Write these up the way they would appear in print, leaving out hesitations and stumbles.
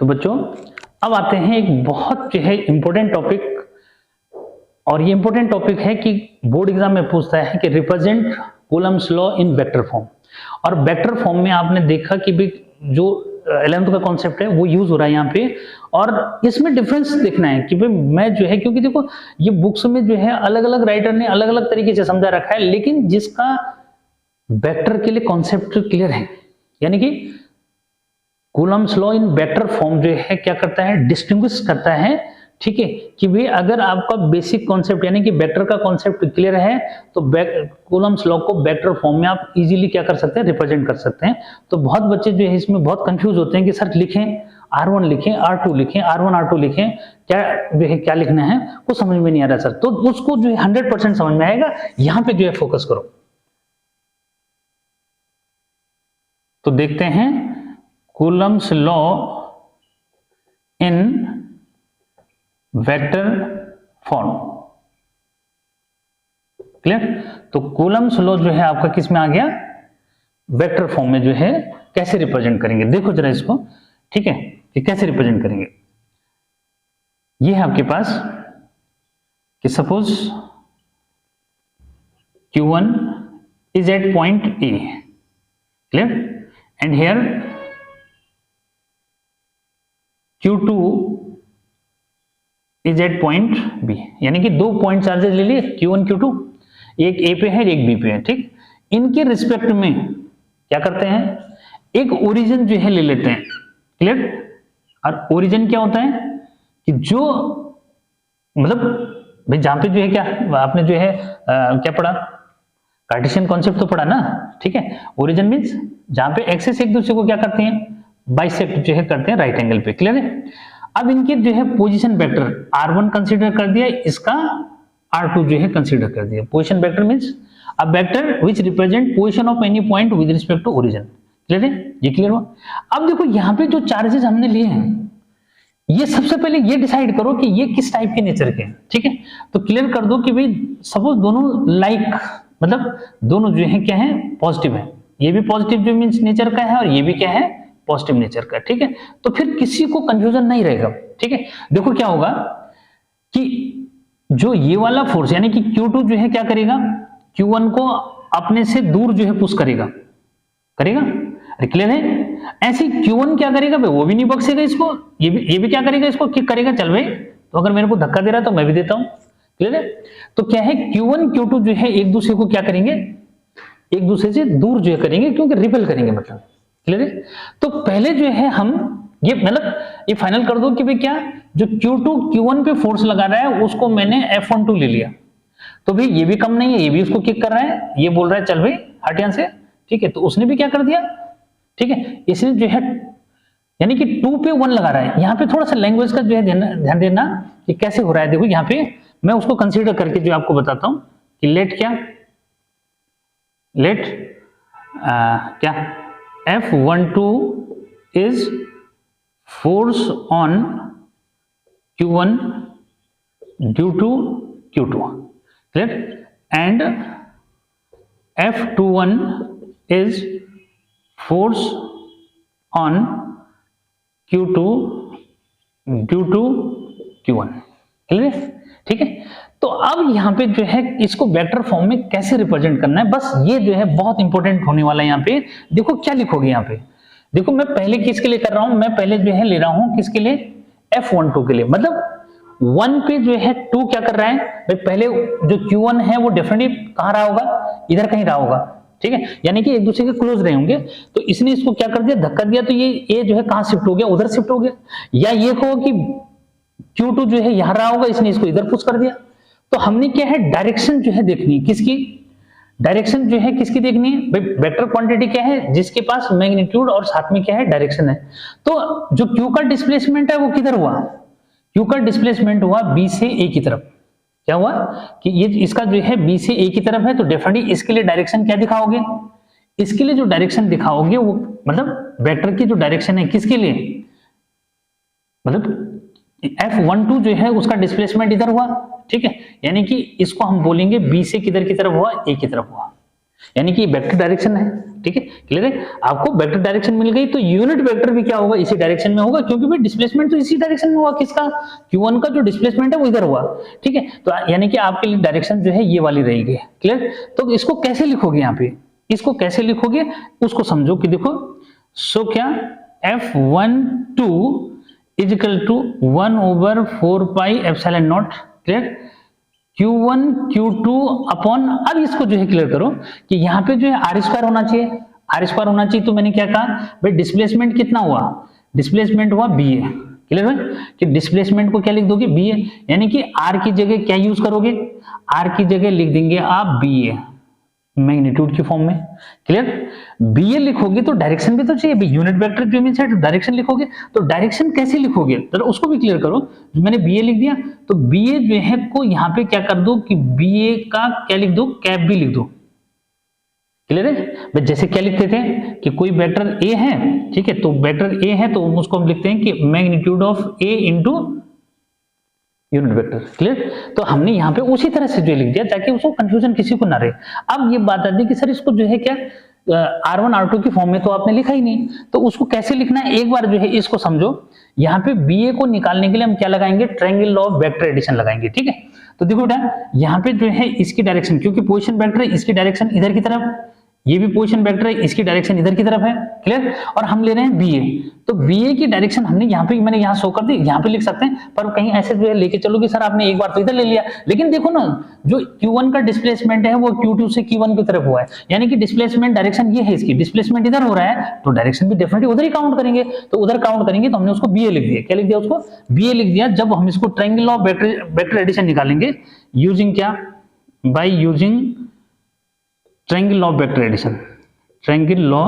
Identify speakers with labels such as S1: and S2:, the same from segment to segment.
S1: तो बच्चों अब आते हैं एक बहुत जो है इंपॉर्टेंट टॉपिक, और ये इंपॉर्टेंट टॉपिक है कि बोर्ड एग्जाम में पूछता है कि represent Coulomb's law in vector form. और वेक्टर फॉर्म में आपने देखा कि भी जो 11th का कॉन्सेप्ट है वो यूज हो रहा है यहाँ पे, और इसमें डिफरेंस देखना है कि भाई मैं जो है, क्योंकि देखो ये बुक्स में जो है अलग अलग राइटर ने अलग अलग तरीके से समझा रखा है, लेकिन जिसका वेक्टर के लिए कॉन्सेप्ट क्लियर है, यानी कि Coulomb's law in vector form जो है क्या करता है, डिस्टिंग्विश करता है, ठीक है, कि भाई अगर आपका बेसिक कॉन्सेप्ट यानी कि वेक्टर का कॉन्सेप्ट क्लियर है तो कूलम्स लॉ को वेक्टर फॉर्म में आप इजीली क्या कर सकते हैं, रिप्रेजेंट कर सकते हैं। तो बहुत बच्चे जो है इसमें बहुत कंफ्यूज होते हैं कि सर लिखें R1 लिखें, R2 लिखें, R1 R2 लिखें, क्या जो है क्या लिखना है वो समझ में नहीं आ रहा सर। तो उसको जो है 100% समझ में आएगा, यहाँ पे जो है फोकस करो। तो देखते हैं Coulomb's law in vector form, clear. तो कूलम्स लॉ जो है आपका किस में आ गया, वेक्टर फॉर्म में जो है कैसे रिप्रेजेंट करेंगे, देखो जरा इसको, ठीक है, कि कैसे रिप्रेजेंट करेंगे। ये है आपके पास कि suppose Q1 is at point A, clear, and here Q2 is at point B, यानी कि दो पॉइंट चार्जेस ले लिए Q1 Q2, एक A पे है एक B पे है, ठीक। इनके रिस्पेक्ट में क्या करते हैं, एक ओरिजिन जो है ले लेते हैं, क्लियर। और ओरिजिन क्या होता है कि जो मतलब भाई जहां पे जो है क्या आपने जो है क्या पढ़ा, कार्टेशियन कॉन्सेप्ट तो पढ़ा ना, ठीक है। ओरिजिन मींस जहां पे एक्सिस एक दूसरे को क्या करते हैं, बाइसेक्ट जो है करते हैं राइट एंगल पे, क्लियर है। अब इनके जो है पोजीशन वेक्टर R1 कंसीडर कर दिया, इसका R2 जो है कंसीडर कर दिया। Position vector means a vector which represent position of any point with respect to origin, clear है, ये क्लियर हुआ। अब देखो यहाँ पे जो चार्जेस हमने लिए हैं, ये सबसे पहले ये डिसाइड करो कि ये किस टाइप के नेचर के हैं, ठीक है। तो क्लियर कर दो कि भाई सपोज दोनों लाइक मतलब दोनों जो है क्या है, पॉजिटिव है, ये भी पॉजिटिव जो मींस नेचर का है और ये भी क्या है, पॉजिटिव नेचर का, ठीक है। तो फिर किसी को कंफ्यूजन नहीं रहेगा, ठीक है। देखो क्या होगा कि जो ये वाला फोर्स यानी कि Q2 जो है क्या करेगा, Q1 को अपने से दूर जो है पुश करेगा, क्लियर है। ऐसे Q1 क्या करेगा भाई, वो भी नहीं बख्शेगा इसको, ये भी क्या करेगा, इसको किक करेगा, चल भाई तो अगर मेरे को धक्का दे रहा तो मैं भी देता हूं, क्लियर है। तो क्या है Q1 Q2 जो है एक दूसरे को क्या करेंगे, एक दूसरे से दूर जो है करेंगे, क्योंकि रिपेल करेंगे, मतलब क्लियर है। तो पहले जो है हम ये मतलब ये फाइनल कर दो कि भाई क्या जो Q2 Q1 पे फोर्स लगा रहा है उसको मैंने F12 ले लिया, तो भाई ये भी कम नहीं है, ये भी उसको किक कर रहा है, ये बोल रहा है चल भाई हट यहां से, ठीक है। तो उसने भी क्या कर दिया, ठीक है, इसने जो है यानी कि 2 पे 1 लगा रहा है। यहाँ पे थोड़ा सा लैंग्वेज का जो है ध्यान देना कि कैसे हो रहा है। देखो यहाँ पे मैं उसको कंसीडर करके जो आपको बताता हूं कि लेट क्या F12 is force on Q1 due to Q2, clear, and F21 is force on Q2 due to Q1, clear, ठीक है। तो अब यहाँ पे जो है इसको वेक्टर फॉर्म में कैसे रिप्रेजेंट करना है, बस ये जो है बहुत इंपॉर्टेंट होने वाला है। यहाँ पे देखो क्या लिखोगे, यहाँ पे देखो मैं पहले किसके लिए कर रहा हूं, मैं पहले जो है ले रहा हूं किसके लिए, F12 के लिए। मतलब 1 पे जो है 2 क्या कर रहा है भाई, पहले जो Q1 है वो डेफिनेटली कहां रहा होगा, इधर कहीं रहा होगा, ठीक है, यानी कि एक दूसरे के क्लोज रहे होंगे। तो इसने इसको क्या कर दिया, धक्का दिया, तो ये जो है कहां शिफ्ट हो गया, उधर शिफ्ट हो गया। या ये कहो कि Q2 जो है यहां रहा होगा, इसने इसको इधर पुश कर दिया। तो हमने क्या है डायरेक्शन जो है देखनी है, किसकी डायरेक्शन जो है किसकी देखनी है भाई, वेक्टर क्वांटिटी क्या है, जिसके पास मैग्नीट्यूड और साथ में क्या है डायरेक्शन है। तो जो Q का डिस्प्लेसमेंट है वो किधर हुआ, Q का डिस्प्लेसमेंट हुआ B से A की तरफ। क्या हुआ कि ये इसका जो है B से A की तरफ है, तो डेफिनेटली इसके लिए डायरेक्शन क्या दिखाओगे, इसके लिए जो डायरेक्शन दिखाओगे वो मतलब वेक्टर की जो डायरेक्शन है किसके लिए, मतलब F12 जो है उसका डिस्प्लेसमेंट इधर हुआ, ठीक है, यानी कि इसको हम बोलेंगे B से किधर की तरफ हुआ, A की तरफ हुआ। यानी कि वेक्टर डायरेक्शन है, ठीक है, क्लियर है। आपको वेक्टर डायरेक्शन मिल गई तो यूनिट वेक्टर भी क्या होगा, इसी डायरेक्शन में होगा, क्योंकि भाई डिस्प्लेसमेंट तो इसी डायरेक्शन में हुआ, किसका, q1 का जो डिस्प्लेसमेंट है वो इधर हुआ, ठीक है। तो यानी कि आपके लिए डायरेक्शन जो है ये वाली रहेगी, क्लियर। तो इसको कैसे लिखोगे, यहाँ पे इसको कैसे लिखोगे उसको समझो कि देखो, सो क्या F12 is equal to 1/4 pi epsilon not, clear, Q1 Q2 upon, अब इसको जो है क्लियर करो कि यहाँ पे जो है आर स्क्वायर होना चाहिए, आर स्क्वायर होना चाहिए। तो मैंने क्या कहा भाई, डिस्प्लेसमेंट कितना हुआ, डिस्प्लेसमेंट हुआ बी ए, क्लियर है कि डिस्प्लेसमेंट को क्या लिख दोगे, बी ए, यानी कि आर की जगह क्या यूज करोगे, आर की जगह लिख देंगे आप बी ए मैग्नीट्यूड की फॉर्म में, क्लियर। बी ए लिखोगे तो डायरेक्शन भी तो चाहिए, यूनिट वेक्टर जो मीन है तो डायरेक्शन लिखोगे, तो डायरेक्शन कैसे लिखोगे तो उसको भी क्लियर करो। मैंने बी ए लिख दिया तो बी ए जो है को यहाँ पे क्या कर दो कि बी ए का क्या लिख दो, कैप भी लिख दो, क्लियर है। जैसे क्या लिखते थे कि कोई वेक्टर ए है, ठीक है, तो वेक्टर ए है तो उसको हम लिखते हैं कि magnitude of A into unit vector, clear. तो हमने यहाँ पे उसी तरह से जो लिख दिया ताकि उसको कंफ्यूजन किसी को ना रहे। अब ये बात आती है कि सर इसको जो है क्या R1 R2 की फॉर्म में तो आपने लिखा ही नहीं, तो उसको कैसे लिखना है एक बार जो है इसको समझो। यहाँ पे BA को निकालने के लिए हम क्या लगाएंगे, triangle law of vector addition लगाएंगे, ठीक है। तो देखो बेटा यहाँ पे जो है इसकी डायरेक्शन, क्योंकि पोजीशन वेक्टर है, इसकी डायरेक्शन इधर की तरफ, ये भी पोजीशन वेक्टर है, इसकी डायरेक्शन इधर की तरफ है, क्लियर। और हम ले रहे हैं BA, तो BA की डायरेक्शन हमने यहाँ पे, मैंने यहाँ शो कर दी, यहाँ पे लिख सकते हैं, पर कहीं ऐसे जो है लेके चलो कि सर आपने एक बार तो इधर ले लिया, लेकिन देखो ना जो Q1 का डिस्प्लेसमेंट है वो Q2 से Q1 की तरफ हुआ है, यानी कि डिस्प्लेसमेंट डायरेक्शन ये है, इसकी डिस्प्लेसमेंट इधर हो रहा है तो डायरेक्शन भी डेफिनेटली उधर ही काउंट करेंगे, तो उधर काउंट करेंगे तो हमने उसको BA लिख दिया। क्या लिख दिया उसको, BA लिख दिया। जब हम इसको ट्रायंगल ऑफ वेक्टर एडिशन निकालेंगे यूजिंग क्या, by using triangle law of vector addition, triangle law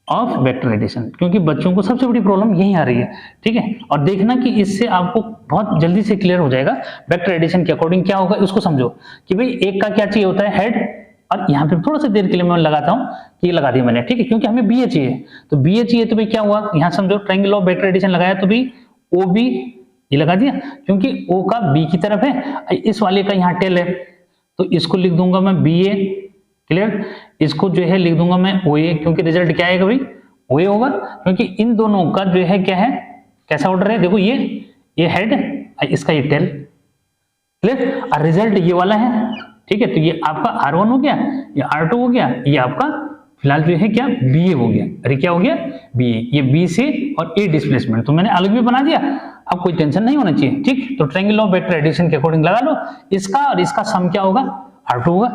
S1: of vector addition, क्योंकि बच्चों को सबसे बड़ी प्रॉब्लम यही आ रही है, ठीक है। और देखना कि इससे आपको बहुत जल्दी से क्लियर हो जाएगा वेक्टर एडिशन के अकॉर्डिंग क्या होगा। उसको समझो कि भाई एक का क्या चाहिए होता है, हेड, और यहाँ पे थोड़ा सा देर के लिए मैं लगाता हूँ कि ये लगा दिया मैंने, ठीक है, क्योंकि हमें BA चाहिए, तो BA चाहिए तो भाई क्या हुआ, यहाँ समझो ट्रायंगल ऑफ वेक्टर एडिशन लगाया तो भाई OB ये लगा दिया, क्योंकि O का B की तरफ है, इस वाले का यहाँ टेल है, तो इसको लिख दूंगा मैं BA, क्लियर। इसको जो है लिख दूंगा मैं OA, क्योंकि रिजल्ट क्या आएगा भाई, OA होगा, क्योंकि इन दोनों का जो है क्या है, कैसा ऑर्डर है, देखो ये हेड, इसका ये टेल, क्लियर। और रिजल्ट ये वाला है, ठीक है। तो ये आपका R1 हो गया, ये R2 हो गया, ये आपका फिलहाल जो है क्या BA हो गया। अरे क्या हो गया, BA, ये B से और A डिस्प्लेसमेंट तो मैंने अलग भी बना दिया, अब कोई टेंशन नहीं होना चाहिए, ठीक। तो ट्रायंगल ऑफ वेक्टर एडिशन के अकॉर्डिंग लगा लो, इसका और इसका सम क्या होगा, R2 होगा,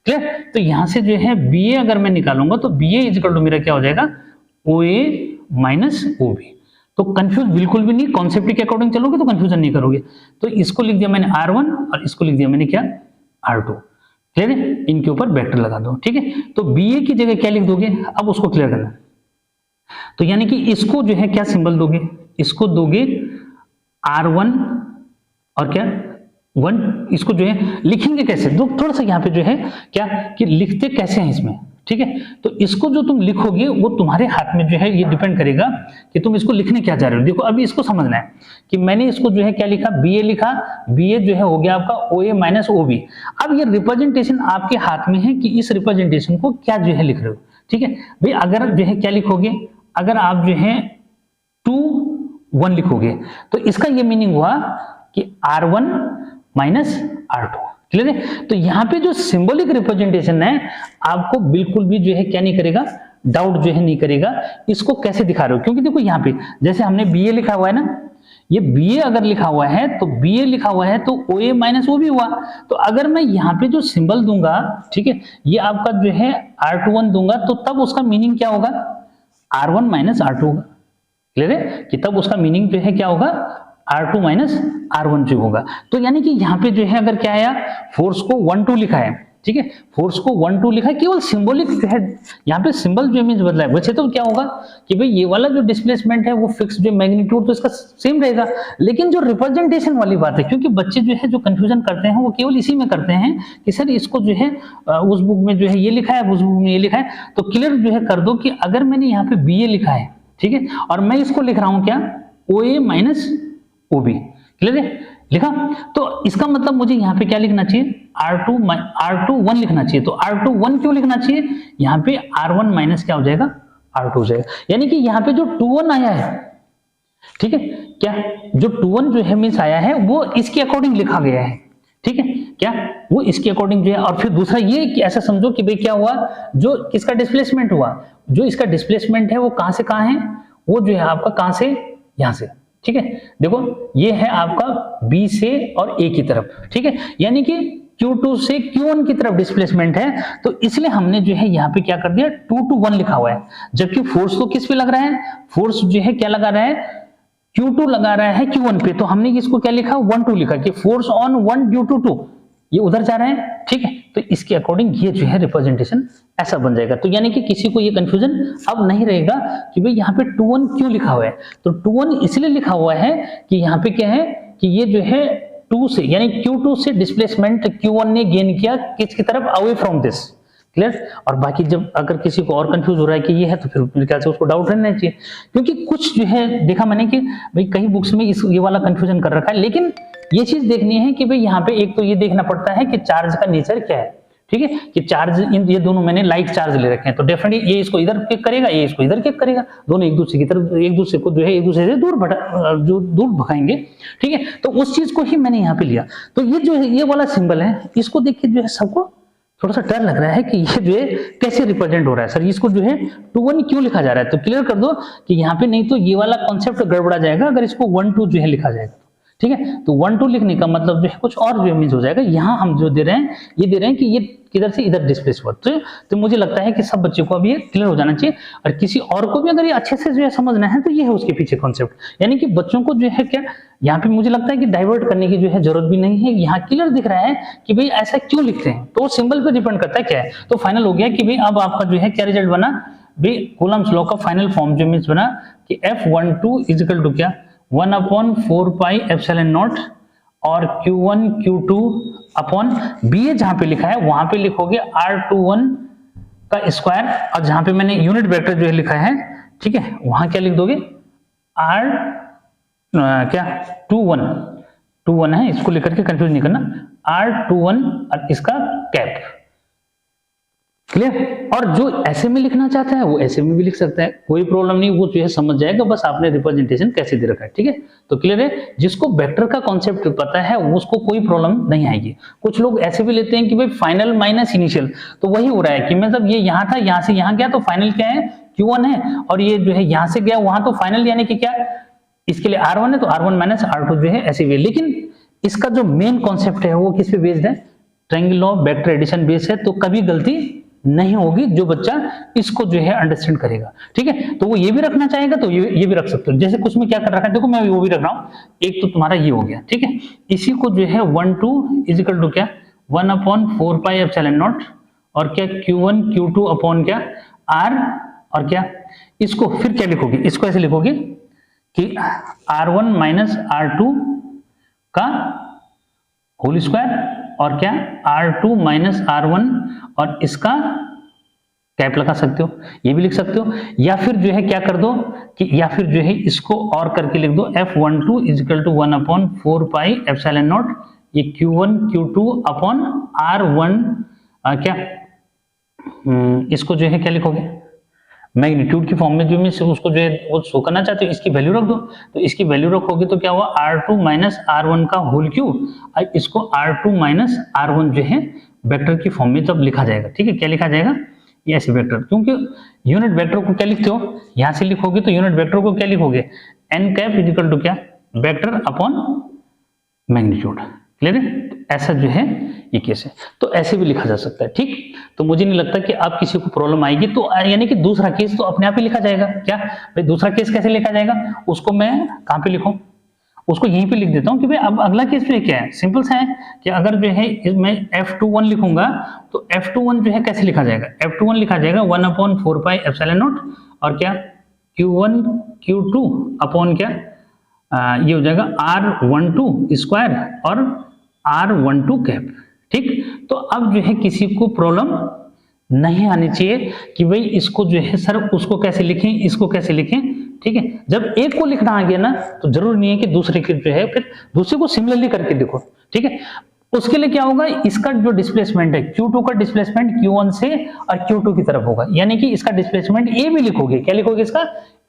S1: क्लियर। तो यहां से जो है BA अगर मैं निकालूंगा तो BA इज इक्वल टू मेरा क्या हो जाएगा, OA माइनस OB। तो कंफ्यूज बिल्कुल भी नहीं, कॉन्सेप्ट के अकॉर्डिंग चलोगे तो कंफ्यूजन नहीं करोगे। तो इसको लिख दिया मैंने R1 और इसको लिख दिया मैंने क्या, R2, क्लियर है। इनके ऊपर वेक्टर लगा दो, ठीक है। तो BA की जगह क्या लिख दोगे, अब उसको क्लियर करना। तो यानी कि इसको जो है क्या सिंबल दोगे, इसको दोगे R1 और क्या 1, इसको जो है लिखेंगे कैसे, तो थोड़ा सा यहाँ पे जो है क्या कि लिखते कैसे हैं इसमें, ठीक है। तो इसको जो तुम लिखोगे वो तुम्हारे हाथ में जो है, ये डिपेंड करेगा कि तुम इसको लिखने क्या जा रहे हो। देखो अभी इसको समझना है कि मैंने इसको जो है क्या लिखा, BA लिखा, BA जो है हो गया आपका OA माइनस OB। अब ये रिप्रेजेंटेशन आपके हाथ में है कि इस रिप्रेजेंटेशन को क्या जो है लिख रहे हो, ठीक है भाई। अगर जो है क्या लिखोगे, अगर आप जो है 2 1 लिखोगे तो इसका ये मीनिंग हुआ कि R1 माइनस R2, क्लियर है। तो यहाँ पे जो सिंबॉलिक रिप्रेजेंटेशन है आपको बिल्कुल भी जो है क्या नहीं करेगा, डाउट जो है नहीं करेगा इसको कैसे दिखा रहे हो, क्योंकि देखो यहाँ पे जैसे हमने BA लिखा हुआ है ना, ये BA अगर लिखा हुआ है तो BA लिखा हुआ है तो OA माइनस OB हुआ। तो अगर मैं यहाँ पे जो सिंबल दूंगा, ठीक है, ये आपका जो है R21 दूंगा तो तब उसका मीनिंग क्या होगा, R1 माइनस R2 होगा, क्लियर है कि तब उसका मीनिंग जो है क्या होगा, R2 माइनस R1 जो होगा। तो यानी कि यहाँ पे जो है अगर क्या आया, फोर्स को 1 2 लिखा है, ठीक है, फोर्स को 1 2 लिखा है, केवल सिंबॉलिक जो है यहाँ पे सिंबल जो मींस बदला है। वैसे तो क्या होगा कि भाई ये वाला जो डिस्प्लेसमेंट है वो फिक्स जो मैग्नीट्यूड तो इसका सेम रहेगा, लेकिन जो रिप्रेजेंटेशन वाली बात है, क्योंकि बच्चे जो है जो कंफ्यूजन करते हैं वो केवल इसी में करते हैं कि सर इसको जो है उस बुक में जो है ये लिखा है, उस बुक में ये लिखा है। तो क्लियर जो है कर दो कि अगर मैंने यहाँ पे BA लिखा है, ठीक है, और मैं इसको लिख रहा हूँ क्या, OA माइनस OB, क्लियर है। लिखा। तो इसका मतलब मुझे यहाँ पे क्या लिखना चाहिए, R2 1 लिखना चाहिए। तो R2 1 क्यों लिखना चाहिए, यहाँ पे R1 माइनस क्या हो जाएगा, R2 हो जाएगा। यानी कि यहाँ पे जो 2 1 आया है, ठीक है, क्या जो 2 1 जो है मीन्स आया है वो इसके अकॉर्डिंग लिखा गया है, ठीक है, क्या वो इसके अकॉर्डिंग जो है। और फिर दूसरा ये कि ऐसा समझो कि भाई क्या हुआ, जो किसका डिस्प्लेसमेंट हुआ, जो इसका डिस्प्लेसमेंट है वो कहां से कहां है, वो जो है आपका कहां से, यहां से, ठीक है। देखो ये है आपका B से और A की तरफ, ठीक है, यानी कि Q2 से Q1 की तरफ डिस्प्लेसमेंट है, तो इसलिए हमने जो है यहाँ पे क्या कर दिया 2 to 1 लिखा हुआ है। जबकि फोर्स तो किस पे लग रहा है, फोर्स जो है क्या लगा रहा है, Q2 लगा रहा है Q1 पे, तो हमने इसको क्या लिखा 1 2 लिखा कि फोर्स ऑन 1 ड्यू टू 2, ये उधर जा रहा है, ठीक है। तो इसके अकॉर्डिंग ये जो है रिप्रेजेंटेशन ऐसा बन जाएगा। तो यानी कि किसी को ये कंफ्यूजन अब नहीं रहेगा कि भाई यहाँ पे 2 1 क्यों लिखा हुआ है। तो 2 1 इसलिए लिखा हुआ है कि यहाँ पे क्या है कि ये जो है 2 से यानी Q2 से डिस्प्लेसमेंट Q1 ने गेन किया किसकी तरफ, अवे फ्रॉम दिस, क्लियर। और बाकी जब अगर किसी को और कंफ्यूज हो रहा है कि ये है, तो फिर मेरे ख्याल से उसको डाउट रहना चाहिए, क्योंकि कुछ जो है देखा मैंने कि भाई कई बुक्स में ये वाला कंफ्यूजन कर रखा है। लेकिन ये चीज देखनी है कि भाई यहाँ पे एक तो ये देखना पड़ता है कि चार्ज का नेचर क्या है, ठीक है, कि चार्ज इन ये दोनों मैंने लाइक चार्ज ले रखे हैं, तो डेफिनेटली ये इसको इधर किक करेगा, ये इसको इधर किक करेगा, दोनों एक दूसरे की तरफ, एक दूसरे को जो है एक दूसरे से दूर भगाएंगे, ठीक है। तो उस चीज को ही मैंने यहाँ पे लिया। तो ये जो है ये वाला सिंबल है, इसको देख के जो है सबको थोड़ा सा डर लग रहा है कि ये जो है कैसे रिप्रेजेंट हो रहा है, सर इसको जो है 2 1 क्यों लिखा जा रहा है। तो क्लियर कर दो कि यहाँ पे नहीं तो ये वाला कॉन्सेप्ट गड़बड़ा जाएगा अगर इसको 1 2 जो है लिखा जाएगा, ठीक है। तो 1 2 लिखने का मतलब जो है कुछ और जो मीन्स हो जाएगा। यहाँ हम जो दे रहे हैं ये दे रहे हैं कि ये किधर से इधर डिस्प्लेस हुआ। तो मुझे लगता है कि सब बच्चों को अब ये क्लियर हो जाना चाहिए, और किसी और को भी अगर ये अच्छे से जो है समझना है तो ये है उसके पीछे कॉन्सेप्ट। यानी कि बच्चों को जो है क्या यहाँ पे मुझे लगता है कि डाइवर्ट करने की जो है जरूरत भी नहीं है। यहाँ क्लियर दिख रहा है कि भाई ऐसा क्यों लिखते हैं, तो सिंबल पे डिपेंड करता है क्या है। तो फाइनल हो गया कि भाई अब आपका जो है क्या रिजल्ट बना, भाई कूलम्स लॉ का फाइनल फॉर्म जो मीन्स बना कि F12 इज इक्वल टू क्या 1/4 पाई एप्सिलॉन नॉट और Q1 Q2 अपॉन BA जहां पे लिखा है वहां पे लिखोगे R21 का स्क्वायर, और जहां पे मैंने यूनिट वेक्टर जो है लिखा है, ठीक है, वहां क्या लिख दोगे क्या 2 1 है, इसको लेकर के कंफ्यूज नहीं करना, R21 और इसका कैप, क्लियर। और जो ऐसे में लिखना चाहता है वो ऐसे में भी लिख सकता है, कोई प्रॉब्लम नहीं, वो जो है समझ जाएगा, बस आपने रिप्रेजेंटेशन कैसे दे रखा है, ठीक है। तो क्लियर है, जिसको वेक्टर का कॉन्सेप्ट पता है उसको कोई प्रॉब्लम नहीं आएगी। कुछ लोग ऐसे भी लेते हैं कि भाई फाइनल माइनस इनिशियल, तो वही हो रहा है कि मतलब ये यहाँ था, यहाँ से यहाँ गया तो फाइनल क्या है Q1 है, और ये जो है यहाँ से गया वहां तो फाइनल यानी कि क्या इसके लिए R1 है, तो R1 माइनस R2 जो है ऐसे भी। लेकिन इसका जो मेन कॉन्सेप्ट है वो किस पे बेस्ड है, triangle law vector addition based है, तो कभी गलती नहीं होगी जो बच्चा इसको जो है अंडरस्टैंड करेगा, ठीक है। तो वो ये भी रखना चाहेगा तो ये भी रख सकते हो। जैसे कुछ में क्या कर रखा है, देखो मैं वो भी रख रहा हूँ, एक तो तुम्हारा ये हो गया, ठीक है, इसी को जो है 1 2 इज इक्वल टू क्या 1/4 पाई एप्सिलॉन नॉट और क्या Q1 Q2 अपॉन क्या R, और क्या इसको फिर क्या लिखोगे, इसको ऐसे लिखोगे कि R1 माइनस R2 का होल स्क्वायर और क्या R2 माइनस R1 और इसका कैप लगा सकते हो, ये भी लिख सकते हो। या फिर जो है क्या कर दो कि या फिर जो है इसको और करके लिख दो F12 is equal to 1/4 pi epsilon not ये Q1 Q2 अपॉन R1 क्या इसको जो है क्या लिखोगे मैग्नीट्यूड की फॉर्म में, जो मैं उसको जो है वो शो करना चाहते हो, इसकी वैल्यू रख दो। तो इसकी वैल्यू रखोगे तो क्या हुआ R2 माइनस R1 का होल क्यूब, और इसको R2 माइनस R1 जो है वेक्टर की फॉर्म में तब लिखा जाएगा, ठीक है। क्या लिखा जाएगा ये ऐसे वेक्टर, क्योंकि यूनिट वेक्टर को क्या लिखते हो यहां से लिखोगे तो यूनिट वेक्टर को क्या लिखोगे n cap is equal to क्या वेक्टर अपॉन मैग्नीट्यूड, क्लियर है। ऐसा जो है ये केस है, तो ऐसे भी लिखा जा सकता है, ठीक। तो मुझे नहीं लगता कि आप किसी को प्रॉब्लम आएगी। तो यानी कि दूसरा केस तो अपने आप ही लिखा जाएगा। क्या भाई दूसरा केस कैसे लिखा जाएगा, उसको मैं कहां पे लिखूं, उसको यहीं पे लिख देता हूं कि भाई अब अगला केस पे क्या है, सिंपल सा है कि अगर जो है मैं F21 लिखूंगा तो F21 जो है कैसे लिखा जाएगा, F21 लिखा जाएगा 1/4 पाई एप्सिलॉन नॉट और क्या Q1 Q2 अपॉन क्या ये हो जाएगा R12 स्क्वायर और R12 कैप, ठीक। तो अब जो है किसी को प्रॉब्लम नहीं आनी चाहिए कि भाई इसको जो है सर उसको कैसे लिखें इसको कैसे लिखें, ठीक है। जब एक को लिखना आ गया ना तो जरूरी नहीं है कि दूसरे के जो है फिर दूसरे को सिमिलरली करके देखो, ठीक है। उसके लिए क्या होगा, इसका जो डिस्प्लेसमेंट है Q2 का डिस्प्लेसमेंट Q1 से और Q2 की तरफ होगा, यानी कि इसका डिस्प्लेसमेंट A भी लिखोगे, क्या लिखोगे, इसका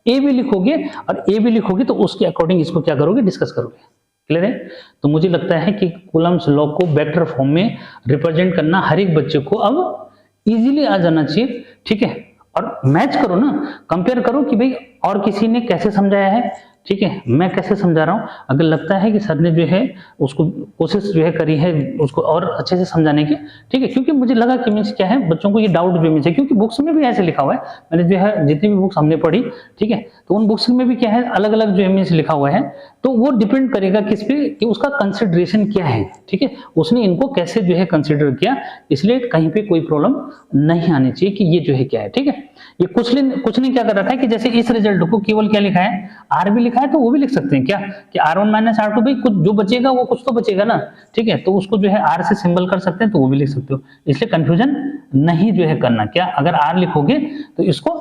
S1: A भी लिखोगे, और A भी लिखोगे तो उसके अकॉर्डिंग इसको क्या करोगे, डिस्कस करोगे। क्लियर है। तो मुझे लगता है कि कूलम्स लॉ को वेक्टर फॉर्म में रिप्रेजेंट करना हर एक बच्चे को अब इजीली आ जाना चाहिए, ठीक है। और मैच करो ना, कंपेयर करो कि भाई और किसी ने कैसे समझाया है, ठीक है, मैं कैसे समझा रहा हूं। अगर लगता है कि सर ने जो है उसको कोशिश जो है करी है उसको और अच्छे से समझाने की, ठीक है, क्योंकि मुझे लगा कि मीन्स क्या है बच्चों को ये डाउट जो मीन्स है, क्योंकि बुक्स में भी ऐसे लिखा हुआ है, मैंने जो है जितनी भी बुक्स हमने पढ़ी, ठीक है, तो उन बुक्स में भी क्या है अलग अलग जो है मीन्स लिखा हुआ है, तो वो डिपेंड करेगा किस पे कि उसका कंसिडरेशन क्या है, ठीक है, उसने इनको कैसे जो है कंसिडर किया, इसलिए कहीं पे कोई प्रॉब्लम नहीं आनी चाहिए कि ये जो है क्या है, ठीक है। ये कुछ नहीं क्या कर रखा है कि जैसे इस रिजल्ट को केवल क्या लिखा है, आर भी लिखा है, तो वो भी लिख सकते हैं क्या कि R1 माइनस R2, भाई कुछ जो बचेगा वो कुछ तो बचेगा ना, ठीक है, तो उसको जो है R से सिंबल कर सकते हैं, तो वो भी लिख सकते हो, इसलिए कंफ्यूजन नहीं जो है करना, क्या अगर R लिखोगे तो इसको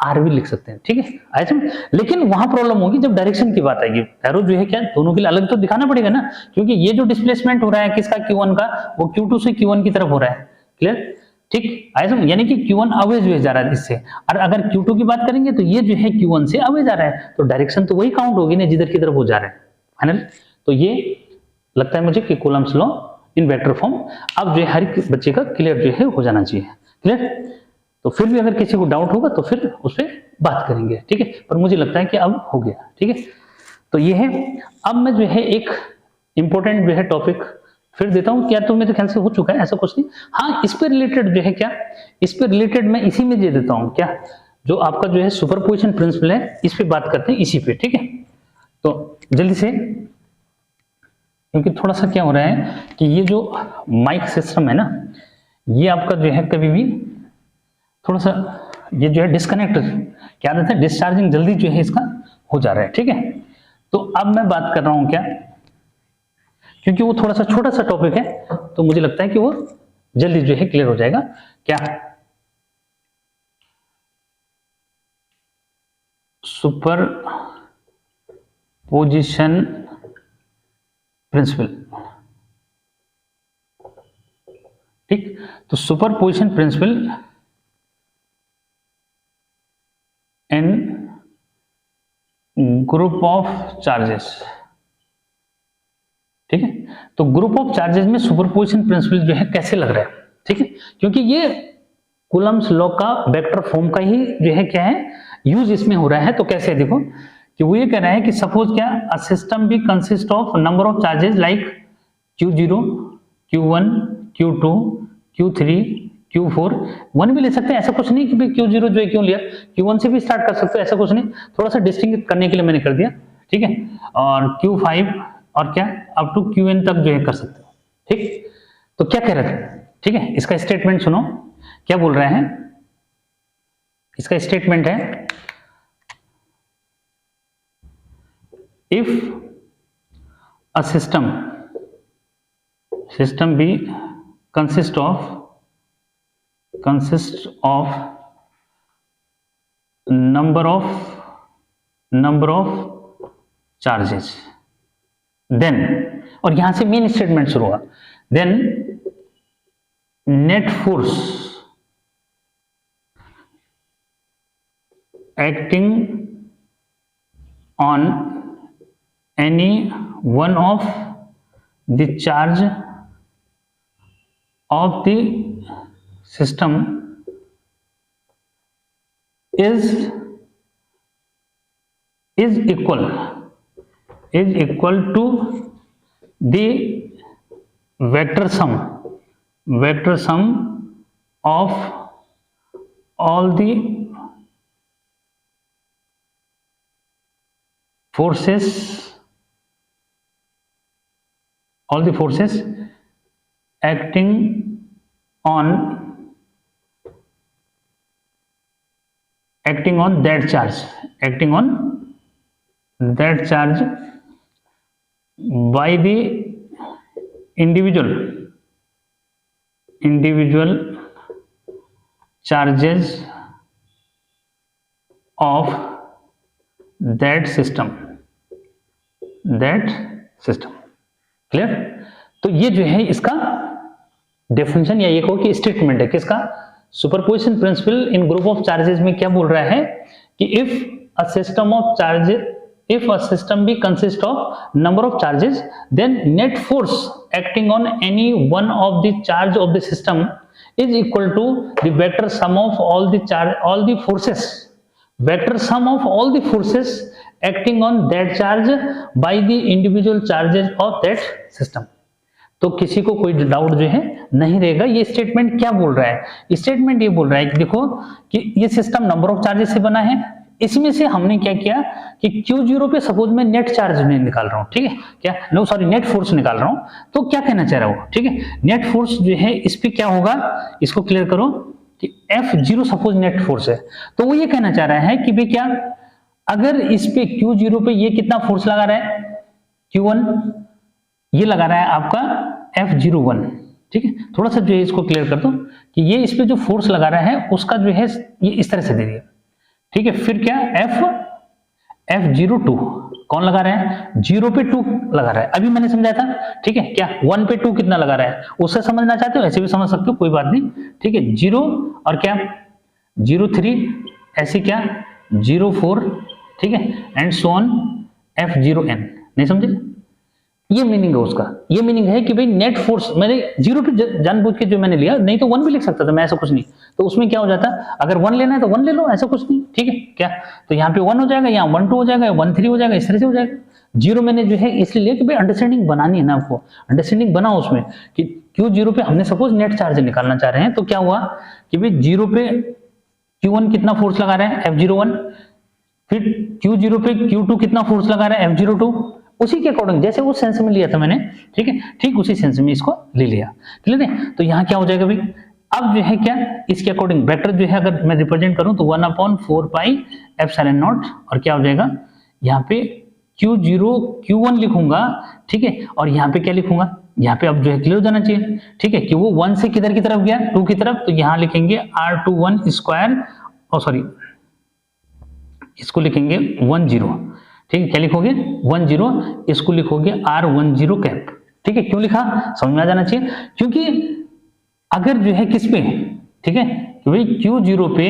S1: R भी लिख सकते हैं, ठीक है, ऐसे में। लेकिन वहां प्रॉब्लम होगी जब डायरेक्शन की बात आएगी, एरो जो है क्या दोनों के लिए अलग तो दिखाना पड़ेगा ना, क्योंकि ये जो डिस्प्लेसमेंट हो रहा है किसका Q1 का, वो Q2 से Q1 की तरफ हो रहा है, क्लियर, ठीक, ऐसा यानी कि Q1 अवे जो है जा रहा है इससे, और अगर Q2 की बात करेंगे तो ये जो है Q1 से अवे जा रहा है, तो डायरेक्शन तो वही काउंट होगी ना जिधर की तरफ वो जा रहा है, फाइनल। तो ये लगता है मुझे कि Coulomb's law in vector form अब जो है हर एक बच्चे का क्लियर जो है हो जाना चाहिए, क्लियर। तो फिर भी अगर किसी को डाउट होगा तो फिर उस पर बात करेंगे, ठीक है, पर मुझे लगता है कि अब हो गया, ठीक है। तो ये है, अब मैं जो है एक इंपॉर्टेंट जो है टॉपिक फिर देता हूं, क्या तो मेरे ख्याल से हो चुका है, ऐसा कुछ नहीं, हाँ इस पे रिलेटेड जो है क्या, इस पे रिलेटेड मैं इसी में दे देता हूं, क्या जो आपका जो है सुपरपोजिशन प्रिंसिपल है, इस पे बात करते हैं इसी पे, ठीक है। तो जल्दी से, क्योंकि थोड़ा सा क्या हो रहा है कि ये जो माइक सिस्टम है ना, ये आपका जो है कभी भी थोड़ा सा ये जो है डिस्कनेक्ट, क्या रहता है, डिस्चार्जिंग जल्दी जो है इसका हो जा रहा है, ठीक है। तो अब मैं बात कर रहा हूं क्या, क्योंकि वो थोड़ा सा छोटा सा टॉपिक है, तो मुझे लगता है कि वो जल्दी जो है क्लियर हो जाएगा, क्या सुपर पोजिशन प्रिंसिपल, ठीक। तो superposition principle in group of charges, ठीक है। तो ग्रुप ऑफ चार्जेस में सुपरपोजिशन प्रिंसिपल जो है कैसे लग रहा है, ठीक है, क्योंकि ये कूलम्स लॉ का वेक्टर फॉर्म का ही जो है क्या है यूज इसमें हो रहा है। तो कैसे देखो कि वो ये कह रहा है कि सपोज क्या, अ सिस्टम भी consist of number of charges like Q0, Q1, Q2, Q3, Q4, 1 भी ले सकते हैं, ऐसा कुछ नहीं कि भाई Q0 जो है क्यों लिया, Q1 से भी स्टार्ट कर सकते हो, ऐसा कुछ नहीं, थोड़ा सा डिस्टिंग करने के लिए मैंने कर दिया, ठीक है। और Q5 और क्या अप टू Qn तक जो है कर सकते हो, ठीक। तो क्या कह रहे थे, ठीक है, इसका स्टेटमेंट सुनो क्या बोल रहे हैं, इसका स्टेटमेंट है, if a system be consist of number of charges, then, और यहां से मेन स्टेटमेंट शुरू हुआ, then net force acting on any one of the charge of the system is equal to the vector sum of all the forces acting on that charge by the individual charges of that system clear. तो ये जो है इसका definition या ये कहो कि statement है किसका, superposition principle in group of charges में क्या बोल रहा है कि if a system of charges, if a system be consist of number of charges, then net force acting on any one of the charge of the system is equal to the vector sum of all the forces, vector sum of all the forces acting on that charge by the individual charges of that system। तो किसी को कोई doubt जो है नहीं रहेगा। ये statement क्या बोल रहा है, स्टेटमेंट ये बोल रहा है कि देखो कि ये सिस्टम नंबर ऑफ चार्जेस से बना है, इसमें से हमने क्या किया कि Q0 पे सपोज मैं नेट चार्ज निकाल रहा हूं, ठीक है, क्या नो सॉरी नेट फोर्स निकाल रहा हूं, तो क्या कहना चाह रहा हूं, ठीक है, नेट फोर्स जो है इस पे क्या होगा, इसको क्लियर करो कि F0 सपोज नेट फोर्स है, तो वो ये कहना चाह रहा है कि भाई क्या अगर इस पे Q0 पे ये कितना फोर्स लगा रहा है Q1, ये लगा रहा है आपका F01, ठीक है, थोड़ा सा जो है इसको क्लियर कर दो कि ये इस पे जो फोर्स लगा रहा है उसका जो है ये इस तरह से दे दिया, ठीक है, फिर क्या F02 कौन लगा रहा है, 0 पे 2 लगा रहा है, अभी मैंने समझाया था, ठीक है, क्या 1 पे 2 कितना लगा रहा है, उससे समझना चाहते हो ऐसे भी समझ सकते हो, कोई बात नहीं, ठीक है, 0 और क्या 03 ऐसे क्या 04, ठीक है, एंड सो ऑन F0n, नहीं समझे, ये मीनिंग है उसका, ये मीनिंग है कि भाई नेट फोर्स मैंने 0 पे जानबूझ के जो मैंने लिया, नहीं तो 1 भी लिख सकता था मैं, ऐसा कुछ नहीं, तो उसमें क्या हो जाता, अगर 1 लेना है तो 1 ले लो, ऐसा कुछ नहीं, ठीक है, क्या तो यहाँ पे 1 हो जाएगा, यहाँ 1 2 हो जाएगा, 1 3 हो जाएगा, इस तरह से हो जाएगा। 0 मैंने जो है इसलिए लिया कि भाई अंडरस्टैंडिंग बनानी है ना, आपको अंडरस्टैंडिंग बनाओ उसमें कि Q0 पे हमने सपोज नेट चार्ज निकालना चाह रहे हैं, तो क्या हुआ कि भाई 0 पे Q1 कितना फोर्स लगा रहा है F01, फिर Q0 पे Q2 कितना फोर्स लगा रहा है F02, उसी के अकॉर्डिंग जैसे उस सेंस में लिया था मैंने, ठीक है, ठीक उसी सेंस में इसको ले लिया, क्लियर है। तो यहाँ क्या हो जाएगा भाई, अब जो है क्या इसके अकॉर्डिंग वेक्टर जो है अगर मैं रिप्रेजेंट करूं तो 1/4 पाई एप्सिलॉन नॉट, और क्या हो जाएगा यहाँ पे Q0 Q1 लिखूंगा, ठीक है, और यहाँ पे क्या लिखूंगा, यहाँ पे अब जो है क्लियर हो जाना चाहिए, ठीक है, कि वो 1 से किधर की तरफ गया 2 की तरफ, तो यहाँ लिखेंगे R21 स्क्वायर, और सॉरी इसको लिखेंगे 10, ठीक है, क्या लिखोगे 10, इसको लिखोगे R10 कैप, ठीक है, क्यों लिखा समझ में आ जाना चाहिए, क्योंकि अगर जो है किस पे, ठीक है, कि भाई Q0 पे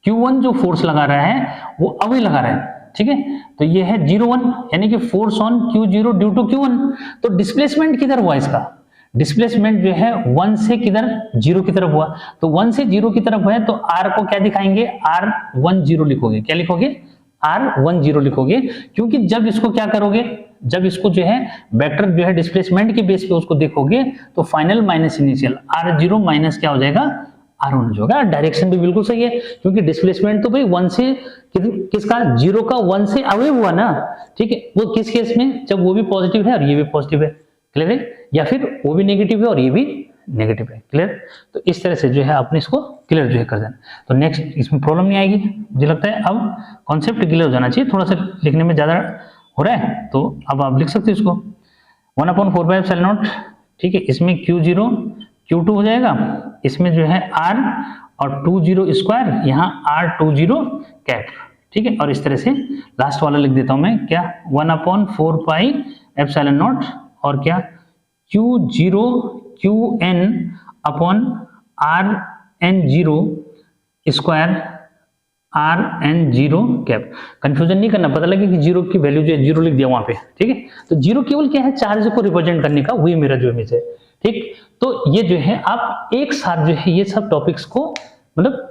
S1: Q1 जो फोर्स लगा रहा है वो अवे लगा रहा है, ठीक है, तो ये है 01 यानी कि force on Q0 due to Q1, तो डिस्प्लेसमेंट किधर हुआ इसका, डिस्प्लेसमेंट जो है 1 से किधर 0 की तरफ हुआ, तो 1 से 0 की तरफ है तो R को क्या दिखाएंगे R10 लिखोगे, क्या लिखोगे R10 लिखोगे, क्योंकि जब इसको क्या करोगे, जब इसको जो है वेक्टर जो है डिस्प्लेसमेंट के बेस पे उसको देखोगे तो final minus initial R0 minus क्या हो जाएगा R1 जो होगा, डायरेक्शन भी बिल्कुल सही है, क्योंकि डिस्प्लेसमेंट तो भाई 1 से किसका 0 का 1 से अवे हुआ ना, ठीक है, वो किस केस में जब वो भी पॉजिटिव है और ये भी पॉजिटिव है, क्लियर है, या फिर वो भी नेगेटिव है और ये भी नेगेटिव है, क्लियर। तो इस तरह से जो है आपने इसको क्लियर जो है कर देना, तो नेक्स्ट इसमें प्रॉब्लम नहीं आएगी, मुझे लगता है अब कॉन्सेप्ट क्लियर हो जाना चाहिए, थोड़ा सा लिखने में ज्यादा हो रहा है, तो अब आप लिख सकते हो इसको 1/4 पाई एप्सिलॉन नॉट, ठीक है, इसमें Q0 Q2 हो जाएगा, इसमें जो है R और 20 स्क्वायर, यहाँ R20 कैप, ठीक है, और इस तरह से लास्ट वाला लिख देता हूं मैं, क्या 1/4 पाई एप्सिलॉन नॉट और क्या Q0 Qn upon Rn0 square Rn0 cap, confusion नहीं करना, पता लगे कि 0 की वैल्यू जो है 0 लिख दिया वहां पे, ठीक है, तो 0 केवल क्या है चार्ज को रिप्रेजेंट करने का, वही मेरा जो इमेज है, ठीक। तो ये जो है आप एक साथ जो है ये सब टॉपिक्स को मतलब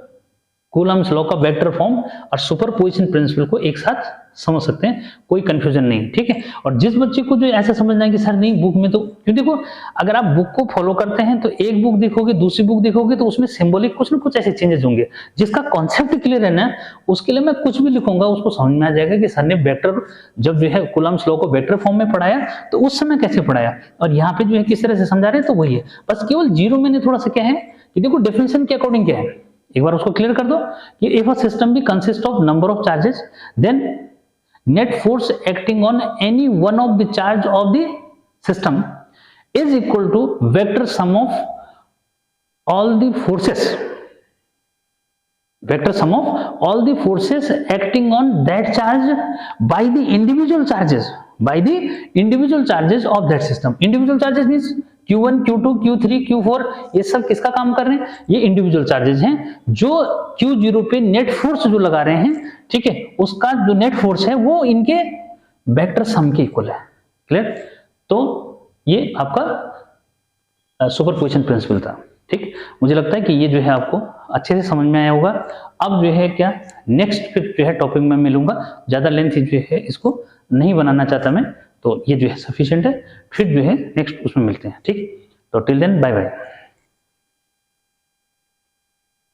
S1: कूलम्स लॉ का वेक्टर फॉर्म और सुपरपोजिशन प्रिंसिपल को एक साथ समझ सकते हैं, कोई कंफ्यूजन नहीं, ठीक है। और जिस बच्चे को जो ऐसा समझना है कि सर नहीं बुक में तो, क्यों देखो अगर आप बुक को फॉलो करते हैं तो एक बुक देखोगे दूसरी बुक देखोगे तो उसमें सिंबॉलिक कुछ ना कुछ ऐसे चेंजेस होंगे, जिसका कॉन्सेप्ट क्लियर है ना उसके लिए मैं कुछ भी लिखूंगा उसको समझ में आ जाएगा कि सर ने वेक्टर जब जो है कूलम्स लॉ को वेक्टर फॉर्म में पढ़ाया तो उस समय कैसे पढ़ाया, और यहाँ पे जो है किस तरह से समझा रहे हैं, तो वही है, बस केवल 0 मैंने थोड़ा सा क्या है कि देखो डेफिनेशन के अकॉर्डिंग क्या है, एक बार उसको क्लियर कर दो कि if a system be consist of number of charges then net force acting on any one of the charge of the system is equal to vector sum of all the forces vector sum of all the forces acting on that charge by the individual charges of that system. Individual charges means Q1, Q2, Q3, Q4, ये सब किसका काम कर रहे हैं? ये individual charges हैं जो Q0 पे नेट फोर्स जो लगा रहे हैं, ठीक है, उसका जो नेट फोर्स है वो इनके वेक्टर सम के इक्वल है। क्लियर? तो ये आपका सुपरपोजिशन प्रिंसिपल था। ठीक, मुझे लगता है कि ये जो है आपको अच्छे से समझ में आया होगा। अब जो है क्या नेक्स्ट फिर जो है टॉपिक में मिलूंगा, ज्यादा लेंथ जो है इसको नहीं बनाना चाहता मैं, तो ये जो है सफिशिएंट है। फिर जो है नेक्स्ट उसमें मिलते हैं। ठीक, तो टिल देन बाय बाय।